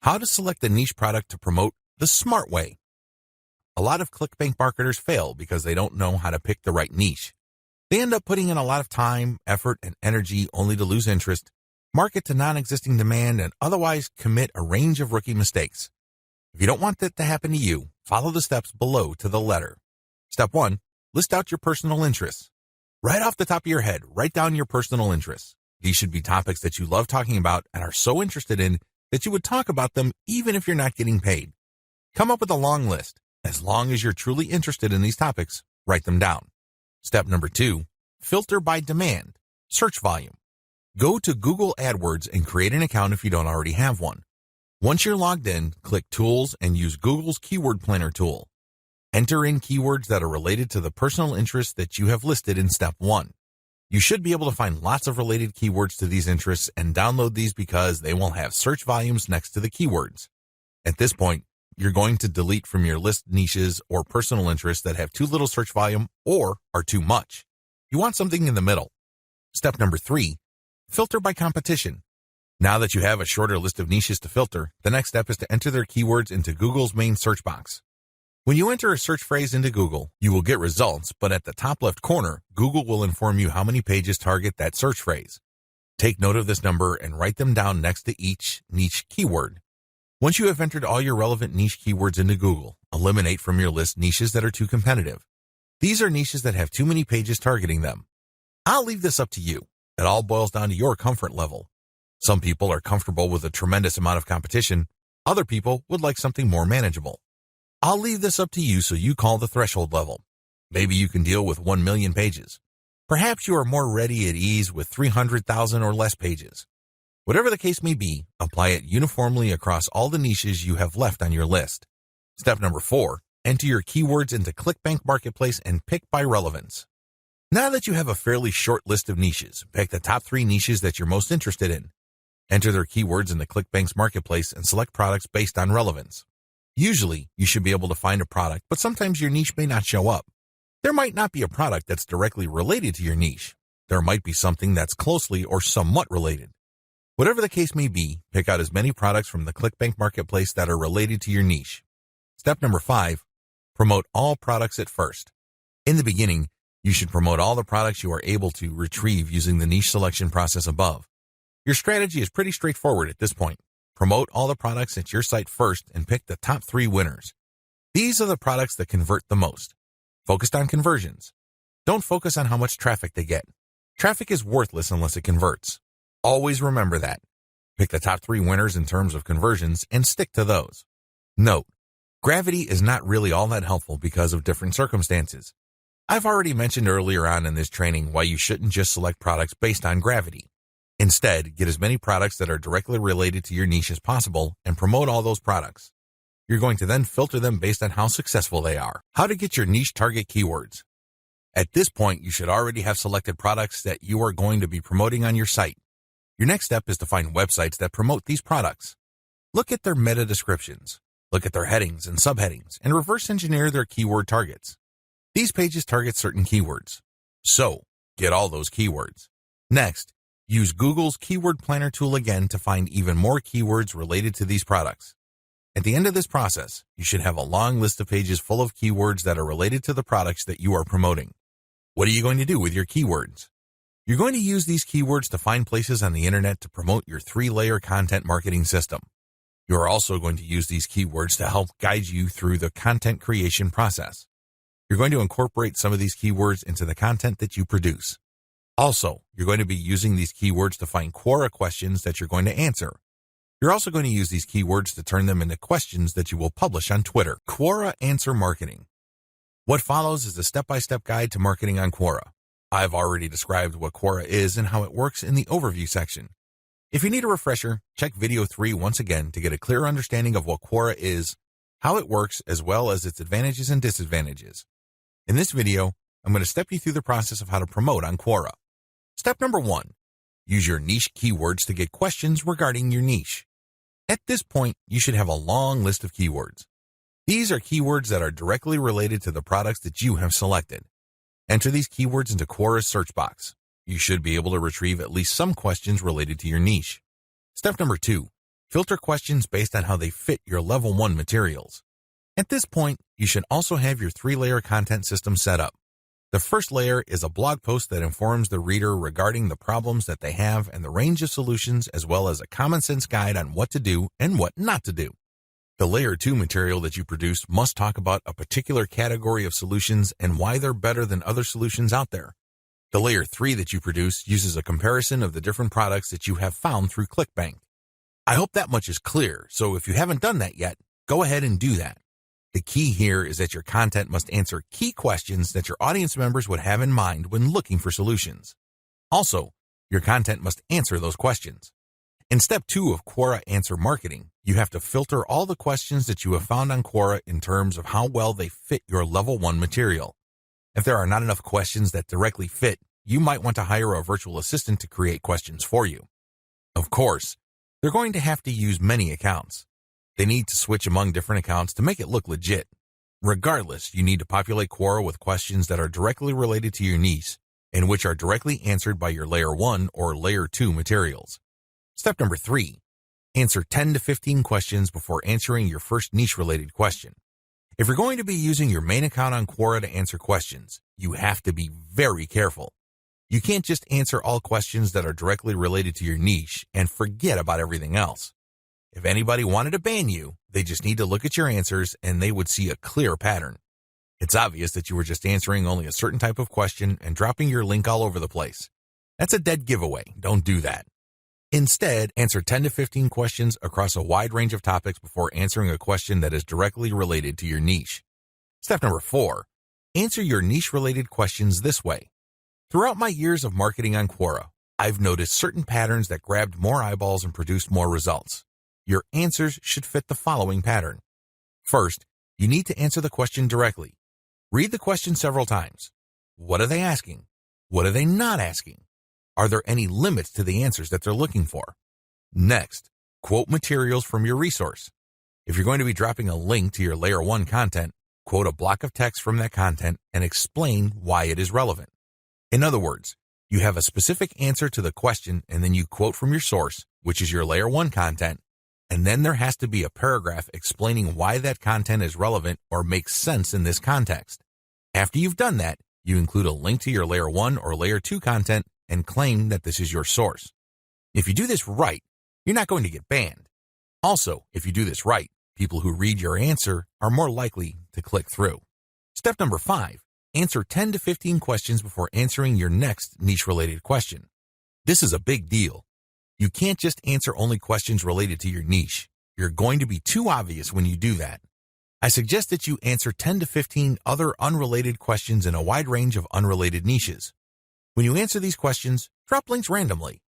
How to select a niche product to promote the smart way. A lot of ClickBank marketers fail because they don't know how to pick the right niche. They end up putting in a lot of time, effort, and energy only to lose interest, market to non-existing demand, and otherwise commit a range of rookie mistakes. If you don't want that to happen to you, follow the steps below to the letter. Step 1. List out your personal interests. Right off the top of your head, write down your personal interests. These should be topics that you love talking about and are so interested in that you would talk about them even if you're not getting paid. Come up with a long list. As long as you're truly interested in these topics, write them down. Step number 2, filter by demand, search volume. Go to Google AdWords and create an account if you don't already have one. Once you're logged in, click Tools and use Google's Keyword Planner tool. Enter in keywords that are related to the personal interests that you have listed in Step 1. You should be able to find lots of related keywords to these interests and download these because they will have search volumes next to the keywords. At this point, you're going to delete from your list niches or personal interests that have too little search volume or are too much. You want something in the middle. Step number 3, filter by competition. Now that you have a shorter list of niches to filter, the next step is to enter their keywords into Google's main search box. When you enter a search phrase into Google, you will get results, but at the top left corner, Google will inform you how many pages target that search phrase. Take note of this number and write them down next to each niche keyword. Once you have entered all your relevant niche keywords into Google, eliminate from your list niches that are too competitive. These are niches that have too many pages targeting them. I'll leave this up to you. It all boils down to your comfort level. Some people are comfortable with a tremendous amount of competition. Other people would like something more manageable. I'll leave this up to you so you call the threshold level. Maybe you can deal with 1 million pages. Perhaps you are more ready at ease with 300,000 or less pages. Whatever the case may be, apply it uniformly across all the niches you have left on your list. Step number 4, enter your keywords into ClickBank Marketplace and pick by relevance. Now that you have a fairly short list of niches, pick the top 3 niches that you're most interested in. Enter their keywords into ClickBank's Marketplace and select products based on relevance. Usually, you should be able to find a product, but sometimes your niche may not show up. There might not be a product that's directly related to your niche. There might be something that's closely or somewhat related. Whatever the case may be, pick out as many products from the ClickBank Marketplace that are related to your niche. Step number 5, promote all products at first. In the beginning, you should promote all the products you are able to retrieve using the niche selection process above. Your strategy is pretty straightforward at this point. Promote all the products at your site first and pick the top 3 winners. These are the products that convert the most. Focus on conversions. Don't focus on how much traffic they get. Traffic is worthless unless it converts. Always remember that. Pick the top 3 winners in terms of conversions and stick to those. Note, gravity is not really all that helpful because of different circumstances. I've already mentioned earlier on in this training why you shouldn't just select products based on gravity. Instead, get as many products that are directly related to your niche as possible and promote all those products. You're going to then filter them based on how successful they are. How to get your niche target keywords. At this point, you should already have selected products that you are going to be promoting on your site. Your next step is to find websites that promote these products. Look at their meta descriptions. Look at their headings and subheadings and reverse engineer their keyword targets. These pages target certain keywords. So, get all those keywords. Next, use Google's Keyword Planner tool again to find even more keywords related to these products. At the end of this process, you should have a long list of pages full of keywords that are related to the products that you are promoting. What are you going to do with your keywords? You're going to use these keywords to find places on the internet to promote your 3-layer content marketing system. You are also going to use these keywords to help guide you through the content creation process. You're going to incorporate some of these keywords into the content that you produce. Also, you're going to be using these keywords to find Quora questions that you're going to answer. You're also going to use these keywords to turn them into questions that you will publish on Twitter. Quora Answer Marketing. What follows is a step-by-step guide to marketing on Quora. I've already described what Quora is and how it works in the overview section. If you need a refresher, check video 3 once again to get a clear understanding of what Quora is, how it works, as well as its advantages and disadvantages. In this video, I'm going to step you through the process of how to promote on Quora. Step number 1, use your niche keywords to get questions regarding your niche. At this point, you should have a long list of keywords. These are keywords that are directly related to the products that you have selected. Enter these keywords into Quora's search box. You should be able to retrieve at least some questions related to your niche. Step number 2, Filter questions based on how they fit your level 1 materials. At this point, you should also have your 3-layer content system set up. The first layer is a blog post that informs the reader regarding the problems that they have and the range of solutions, as well as a common sense guide on what to do and what not to do. The layer 2 material that you produce must talk about a particular category of solutions and why they're better than other solutions out there. The layer 3 that you produce uses a comparison of the different products that you have found through ClickBank. I hope that much is clear, so if you haven't done that yet, go ahead and do that. The key here is that your content must answer key questions that your audience members would have in mind when looking for solutions. Also, your content must answer those questions. In step 2 of Quora Answer Marketing, you have to filter all the questions that you have found on Quora in terms of how well they fit your level 1 material. If there are not enough questions that directly fit, you might want to hire a virtual assistant to create questions for you. Of course, they're going to have to use many accounts. They need to switch among different accounts to make it look legit. Regardless, you need to populate Quora with questions that are directly related to your niche and which are directly answered by your layer 1 or layer 2 materials. Step number 3, answer 10 to 15 questions before answering your first niche-related question. If you're going to be using your main account on Quora to answer questions, you have to be very careful. You can't just answer all questions that are directly related to your niche and forget about everything else. If anybody wanted to ban you, they just need to look at your answers and they would see a clear pattern. It's obvious that you were just answering only a certain type of question and dropping your link all over the place. That's a dead giveaway. Don't do that. Instead, answer 10 to 15 questions across a wide range of topics before answering a question that is directly related to your niche. Step number 4, answer your niche-related questions this way. Throughout my years of marketing on Quora, I've noticed certain patterns that grabbed more eyeballs and produced more results. Your answers should fit the following pattern. First, you need to answer the question directly. Read the question several times. What are they asking? What are they not asking? Are there any limits to the answers that they're looking for? Next, quote materials from your resource. If you're going to be dropping a link to your layer 1 content, quote a block of text from that content and explain why it is relevant. In other words, you have a specific answer to the question and then you quote from your source, which is your layer 1 content, and then there has to be a paragraph explaining why that content is relevant or makes sense in this context. After you've done that, you include a link to your layer 1 or layer 2 content and claim that this is your source. If you do this right, you're not going to get banned. Also, if you do this right, people who read your answer are more likely to click through. Step number 5, answer 10 to 15 questions before answering your next niche-related question. This is a big deal. You can't just answer only questions related to your niche. You're going to be too obvious when you do that. I suggest that you answer 10 to 15 other unrelated questions in a wide range of unrelated niches. When you answer these questions, drop links randomly.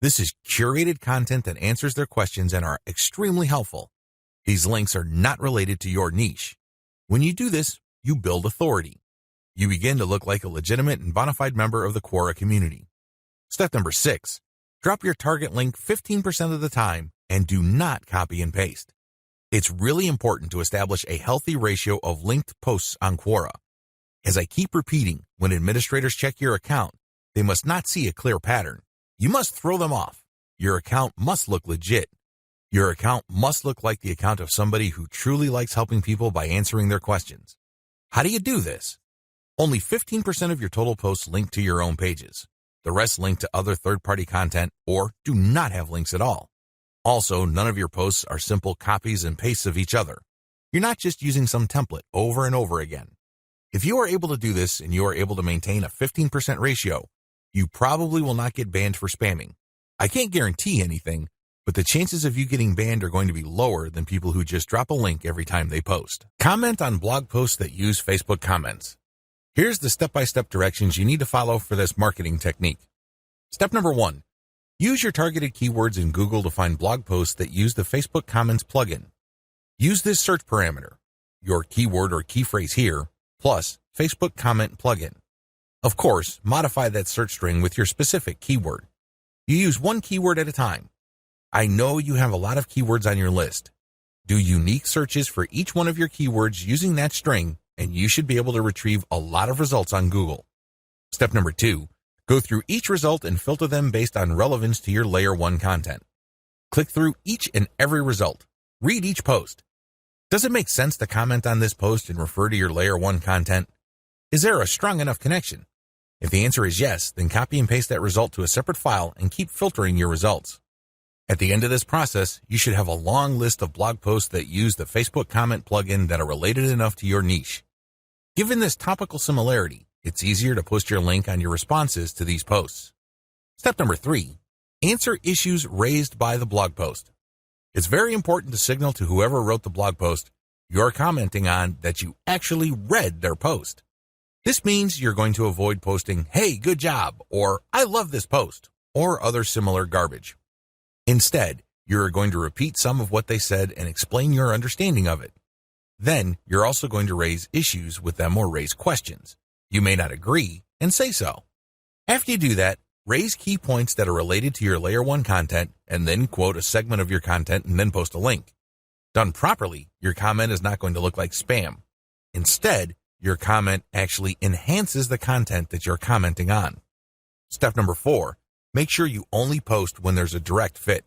This is curated content that answers their questions and are extremely helpful. These links are not related to your niche. When you do this, you build authority. You begin to look like a legitimate and bona fide member of the Quora community. Step number 6, drop your target link 15% of the time and do not copy and paste. It's really important to establish a healthy ratio of linked posts on Quora. As I keep repeating, when administrators check your account, they must not see a clear pattern. You must throw them off. Your account must look legit. Your account must look like the account of somebody who truly likes helping people by answering their questions. How do you do this? Only 15% of your total posts link to your own pages. The rest link to other third-party content or do not have links at all. Also, none of your posts are simple copies and pastes of each other. You're not just using some template over and over again. If you are able to do this and you are able to maintain a 15% ratio, you probably will not get banned for spamming. I can't guarantee anything, but the chances of you getting banned are going to be lower than people who just drop a link every time they post. Comment on blog posts that use Facebook comments. Here's the step-by-step directions you need to follow for this marketing technique. Step number 1, use your targeted keywords in Google to find blog posts that use the Facebook Comments plugin. Use this search parameter, your keyword or key phrase here, plus Facebook Comment plugin. Of course, modify that search string with your specific keyword. You use one keyword at a time. I know you have a lot of keywords on your list. Do unique searches for each one of your keywords using that string, and you should be able to retrieve a lot of results on Google. Step number 2, go through each result and filter them based on relevance to your layer 1 content. Click through each and every result. Read each post. Does it make sense to comment on this post and refer to your Layer 1 content? Is there a strong enough connection? If the answer is yes, then copy and paste that result to a separate file and keep filtering your results. At the end of this process, you should have a long list of blog posts that use the Facebook comment plugin that are related enough to your niche. Given this topical similarity, it's easier to post your link on your responses to these posts. Step number 3, answer issues raised by the blog post. It's very important to signal to whoever wrote the blog post you're commenting on that you actually read their post. This means you're going to avoid posting, "Hey, good job," or "I love this post," or other similar garbage. Instead, you're going to repeat some of what they said and explain your understanding of it. Then, you're also going to raise issues with them or raise questions. You may not agree, and say so. After you do that, raise key points that are related to your Layer 1 content, and then quote a segment of your content and then post a link. Done properly, your comment is not going to look like spam. Instead, your comment actually enhances the content that you're commenting on. Step number 4, make sure you only post when there's a direct fit.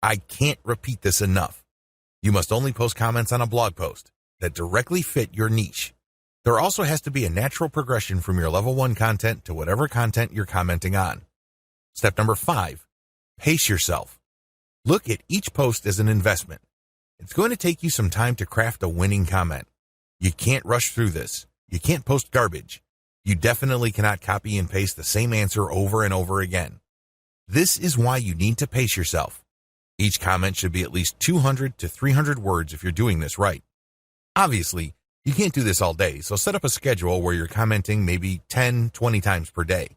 I can't repeat this enough. You must only post comments on a blog post that directly fit your niche. There also has to be a natural progression from your level 1 content to whatever content you're commenting on. Step number 5, pace yourself. Look at each post as an investment. It's going to take you some time to craft a winning comment. You can't rush through this. You can't post garbage. You definitely cannot copy and paste the same answer over and over again. This is why you need to pace yourself. Each comment should be at least 200 to 300 words if you're doing this right. Obviously, you can't do this all day, so set up a schedule where you're commenting maybe 10, 20 times per day.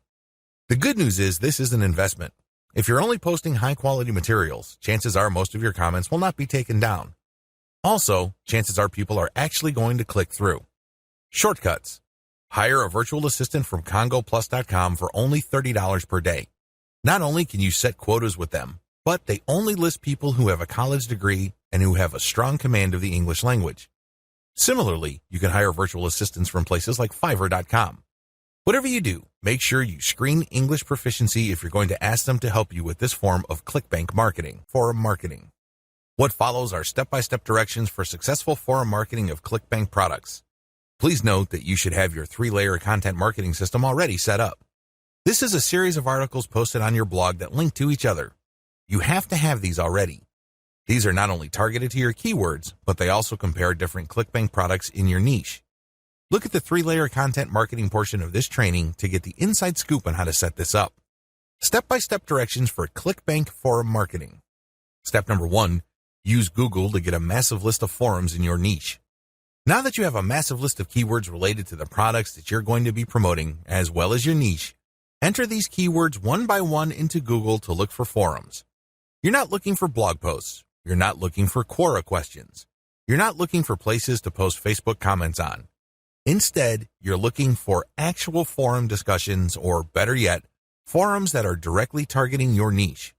The good news is this is an investment. If you're only posting high-quality materials, chances are most of your comments will not be taken down. Also, chances are people are actually going to click through. Shortcuts. Hire a virtual assistant from CongoPlus.com for only $30 per day. Not only can you set quotas with them, but they only list people who have a college degree and who have a strong command of the English language. Similarly, you can hire virtual assistants from places like Fiverr.com. Whatever you do, make sure you screen English proficiency if you're going to ask them to help you with this form of ClickBank marketing, forum marketing. What follows are step-by-step directions for successful forum marketing of ClickBank products. Please note that you should have your 3-layer content marketing system already set up. This is a series of articles posted on your blog that link to each other. You have to have these already. These are not only targeted to your keywords, but they also compare different ClickBank products in your niche. Look at the 3-layer content marketing portion of this training to get the inside scoop on how to set this up. Step-by-step directions for ClickBank forum marketing. Step number 1, use Google to get a massive list of forums in your niche. Now that you have a massive list of keywords related to the products that you're going to be promoting, as well as your niche, enter these keywords one by one into Google to look for forums. You're not looking for blog posts. You're not looking for Quora questions. You're not looking for places to post Facebook comments on. Instead, you're looking for actual forum discussions, or better yet, forums that are directly targeting your niche.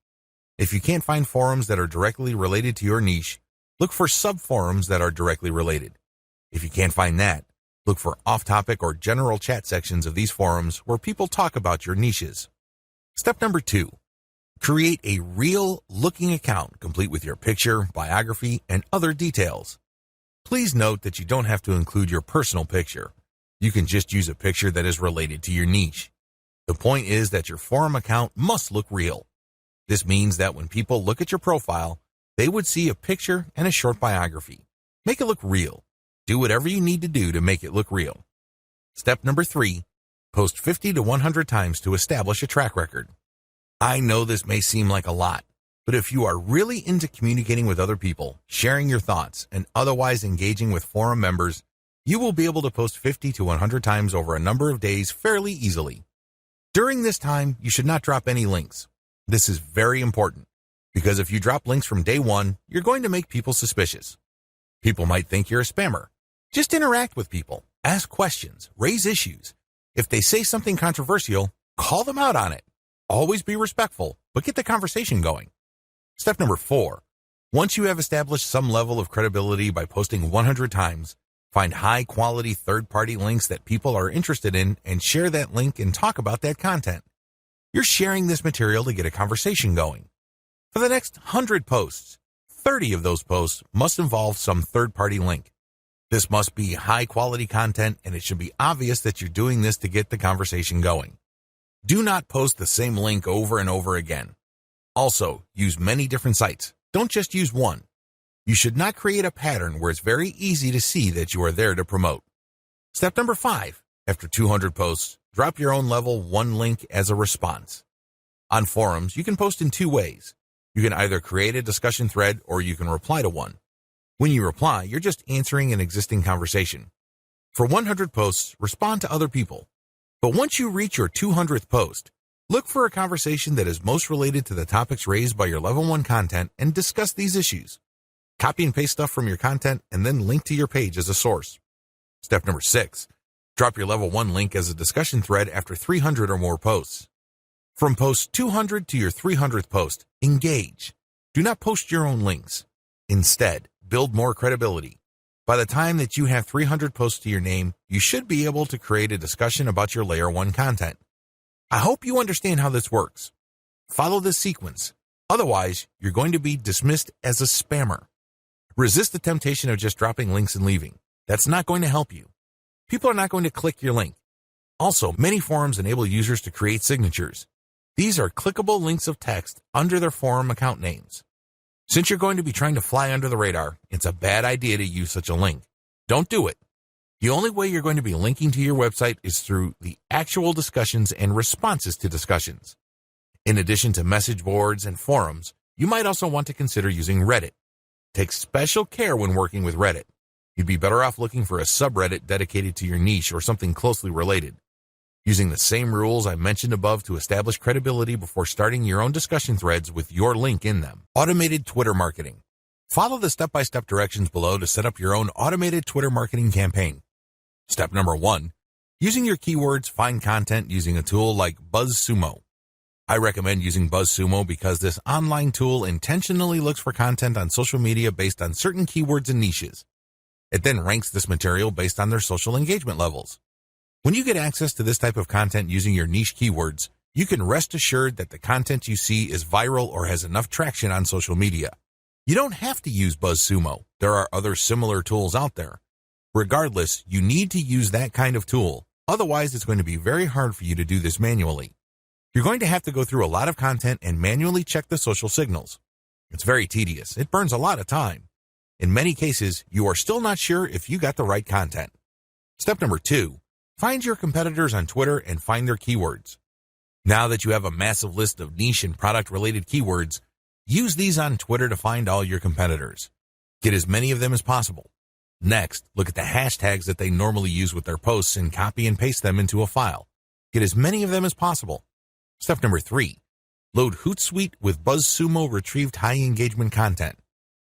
If you can't find forums that are directly related to your niche, look for sub-forums that are directly related. If you can't find that, look for off-topic or general chat sections of these forums where people talk about your niches. Step number 2, create a real-looking account complete with your picture, biography, and other details. Please note that you don't have to include your personal picture. You can just use a picture that is related to your niche. The point is that your forum account must look real. This means that when people look at your profile, they would see a picture and a short biography. Make it look real. Do whatever you need to do to make it look real. Step number 3, post 50 to 100 times to establish a track record. I know this may seem like a lot, but if you are really into communicating with other people, sharing your thoughts, and otherwise engaging with forum members, you will be able to post 50 to 100 times over a number of days fairly easily. During this time, you should not drop any links. This is very important, because if you drop links from day 1, you're going to make people suspicious. People might think you're a spammer. Just interact with people, ask questions, raise issues. If they say something controversial, call them out on it. Always be respectful, but get the conversation going. Step number 4, once you have established some level of credibility by posting 100 times, find high-quality third-party links that people are interested in and share that link and talk about that content. You're sharing this material to get a conversation going. For the next 100 posts, 30 of those posts must involve some third-party link. This must be high-quality content, and it should be obvious that you're doing this to get the conversation going. Do not post the same link over and over again. Also, use many different sites. Don't just use one. You should not create a pattern where it's very easy to see that you are there to promote. Step number 5. After 200 posts, drop your own level 1 link as a response. On forums, you can post in 2 ways. You can either create a discussion thread or you can reply to one. When you reply, you're just answering an existing conversation. For 100 posts, respond to other people. But once you reach your 200th post, look for a conversation that is most related to the topics raised by your level 1 content and discuss these issues. Copy and paste stuff from your content and then link to your page as a source. Step number 6. Drop your level 1 link as a discussion thread after 300 or more posts. From post 200 to your 300th post, engage. Do not post your own links. Instead, build more credibility. By the time that you have 300 posts to your name, you should be able to create a discussion about your layer 1 content. I hope you understand how this works. Follow this sequence. Otherwise, you're going to be dismissed as a spammer. Resist the temptation of just dropping links and leaving. That's not going to help you. People are not going to click your link. Also, many forums enable users to create signatures. These are clickable links of text under their forum account names. Since you're going to be trying to fly under the radar, it's a bad idea to use such a link. Don't do it. The only way you're going to be linking to your website is through the actual discussions and responses to discussions. In addition to message boards and forums, you might also want to consider using Reddit. Take special care when working with Reddit. You'd be better off looking for a subreddit dedicated to your niche or something closely related. Using the same rules I mentioned above to establish credibility before starting your own discussion threads with your link in them. Automated Twitter marketing. Follow the step-by-step directions below to set up your own automated Twitter marketing campaign. Step number 1. Using your keywords, find content using a tool like BuzzSumo. I recommend using BuzzSumo because this online tool intentionally looks for content on social media based on certain keywords and niches. It then ranks this material based on their social engagement levels. When you get access to this type of content using your niche keywords, you can rest assured that the content you see is viral or has enough traction on social media. You don't have to use BuzzSumo. There are other similar tools out there. Regardless, you need to use that kind of tool. Otherwise, it's going to be very hard for you to do this manually. You're going to have to go through a lot of content and manually check the social signals. It's very tedious. It burns a lot of time. In many cases, you are still not sure if you got the right content. Step number 2. Find your competitors on Twitter and find their keywords. Now that you have a massive list of niche and product-related keywords, use these on Twitter to find all your competitors. Get as many of them as possible. Next, look at the hashtags that they normally use with their posts and copy and paste them into a file. Get as many of them as possible. Step number 3. Load Hootsuite with BuzzSumo retrieved high engagement content.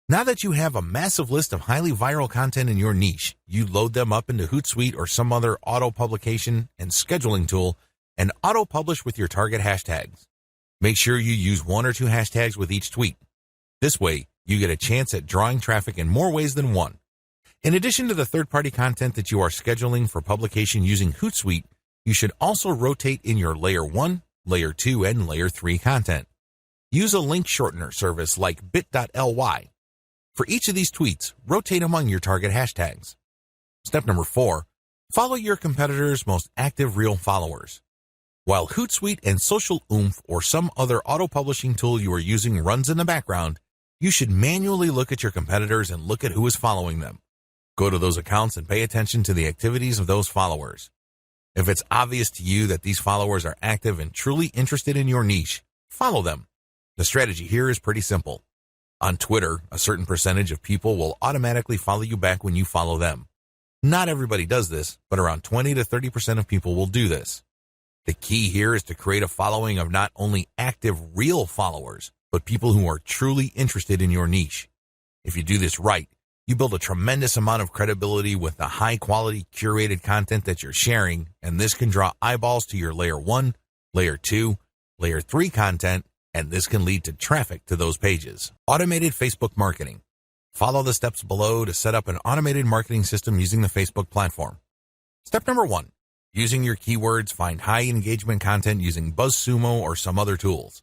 Now that you have a massive list of highly viral content in your niche, you load them up into Hootsuite or some other auto-publication and scheduling tool and auto-publish with your target hashtags. Make sure you use 1 or 2 hashtags with each tweet. This way, you get a chance at drawing traffic in more ways than one. In addition to the third-party content that you are scheduling for publication using Hootsuite, you should also rotate in your Layer 1, Layer 2, and Layer 3 content. Use a link shortener service like bit.ly. For each of these tweets, rotate among your target hashtags. Step number 4. Follow your competitors' most active real followers. While Hootsuite and Social Oomph or some other auto-publishing tool you are using runs in the background, you should manually look at your competitors and look at who is following them. Go to those accounts and pay attention to the activities of those followers. If it's obvious to you that these followers are active and truly interested in your niche, follow them. The strategy here is pretty simple. On Twitter, a certain percentage of people will automatically follow you back when you follow them. Not everybody does this, but around 20 to 30% of people will do this. The key here is to create a following of not only active real followers, but people who are truly interested in your niche. If you do this right, you build a tremendous amount of credibility with the high-quality curated content that you're sharing, and this can draw eyeballs to your Layer 1, Layer 2, Layer 3 content, and this can lead to traffic to those pages. Automated Facebook marketing. Follow the steps below to set up an automated marketing system using the Facebook platform. Step number 1. Using your keywords, find high engagement content using BuzzSumo or some other tools.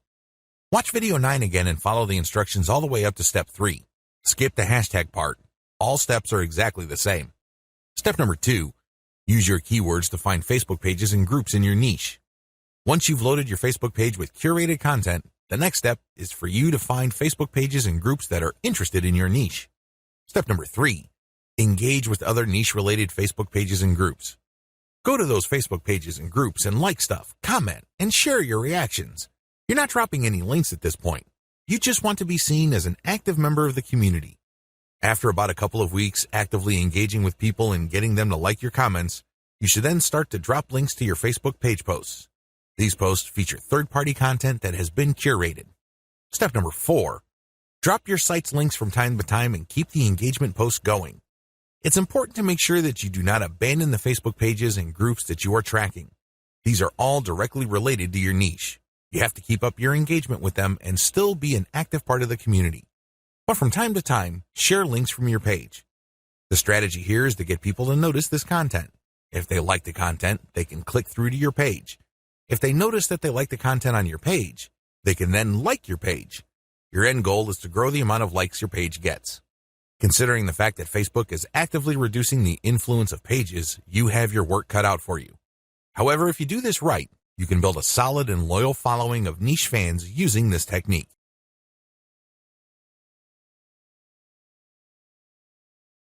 Watch video 9 again and follow the instructions all the way up to step 3. Skip the hashtag part. All steps are exactly the same. Step number 2. Use your keywords to find Facebook pages and groups in your niche. Once you've loaded your Facebook page with curated content, the next step is for you to find Facebook pages and groups that are interested in your niche. Step number 3. Engage with other niche-related Facebook pages and groups. Go to those Facebook pages and groups and like stuff, comment, and share your reactions. You're not dropping any links at this point. You just want to be seen as an active member of the community. After about a couple of weeks actively engaging with people and getting them to like your comments, you should then start to drop links to your Facebook page posts. These posts feature third-party content that has been curated. Step number 4. Drop your site's links from time to time and keep the engagement posts going. It's important to make sure that you do not abandon the Facebook pages and groups that you are tracking. These are all directly related to your niche. You have to keep up your engagement with them and still be an active part of the community. But from time to time, share links from your page. The strategy here is to get people to notice this content. If they like the content, they can click through to your page. If they notice that they like the content on your page, they can then like your page. Your end goal is to grow the amount of likes your page gets. Considering the fact that Facebook is actively reducing the influence of pages, you have your work cut out for you. However, if you do this right, you can build a solid and loyal following of niche fans using this technique.